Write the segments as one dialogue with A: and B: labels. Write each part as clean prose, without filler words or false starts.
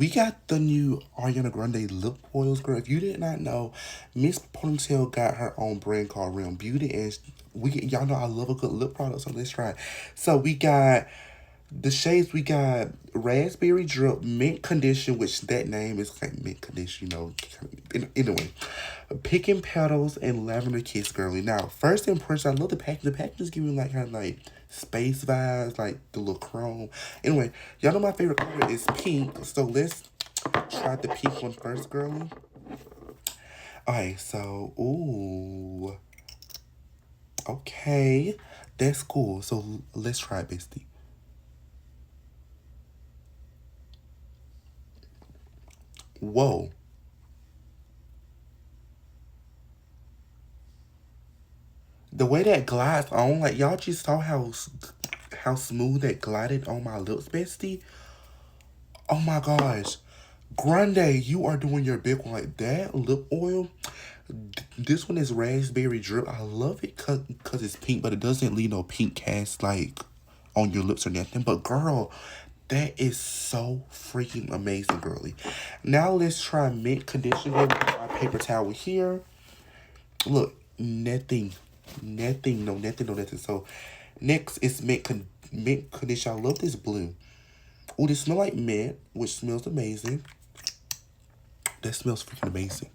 A: we got the new Ariana Grande lip oils, girl. If you did not know, Miss Ponytail got her own brand called r.e.m Beauty, and y'all know I love a good lip product, so let's try it. So we got the shades. We got Raspberry Drip Mint Condition, which that name is like mint condition, you know. Anyway, Picking Petals and Lavender Kiss, girly. Now, first impression, I love the package. The package is giving like kind of like space vibes, like the little chrome. Anyway, y'all know my favorite color is pink, so let's try the pink one first, girly. Alright, so ooh, okay, that's cool. So let's try it, bestie. Whoa. The way that glides on, like y'all just saw how smooth that glided on my lips, bestie. Oh my gosh. Grande, you are doing your big one like that. Lip oil. This one is raspberry drip. I love it cause it's pink, but it doesn't leave no pink cast like on your lips or nothing. But girl, that is so freaking amazing, girly. Now let's try mint conditioner. My paper towel here. Look, nothing, nothing, no nothing, no nothing. So next is mint conditioner. I love this blue. Oh, this smell like mint, which smells amazing. That smells freaking amazing.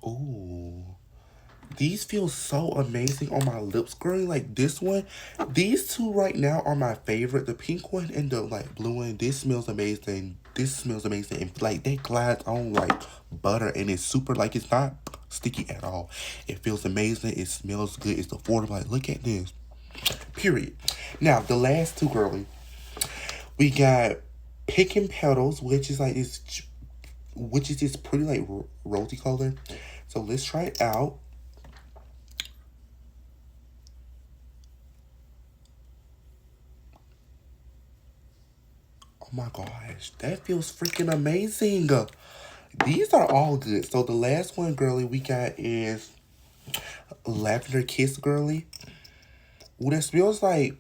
A: Ooh. These feel so amazing on my lips, girl. Like this one. These two right now are my favorite. The pink one and the like blue one. This smells amazing. This smells amazing. And like they glide on like butter, and it's super like it's not sticky at all. It feels amazing. It smells good. It's affordable. Like look at this. Period. Now the last two, girly. We got Picking Petals, which is like this, which is this pretty like rosy color. So let's try it out. Oh my gosh, that feels freaking amazing. These are all good. So the last one, girly, we got is Lavender Kiss, girly. Ooh, that smells like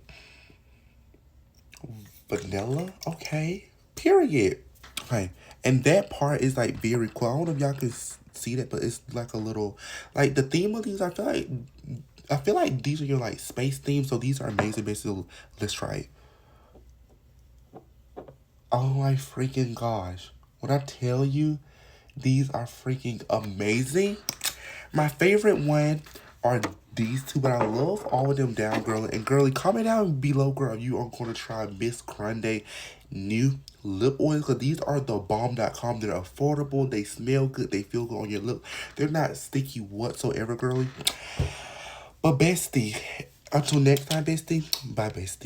A: vanilla. Okay. Period. Okay. And that part is like very cool. I don't know if y'all can see that, but it's like a little like the theme of these. I feel like these are your like space themes. So these are amazing. Basically, let's try it. Oh my freaking gosh! When I tell you, these are freaking amazing. My favorite one are these two, but I love all of them down, girl. And girly, comment down below, girl, you are going to try Miss Grande new lip oils, because these are the bomb.com. They're affordable, they smell good, they feel good on your lip. They're not sticky whatsoever, girly. But bestie, until next time, bestie, bye, bestie.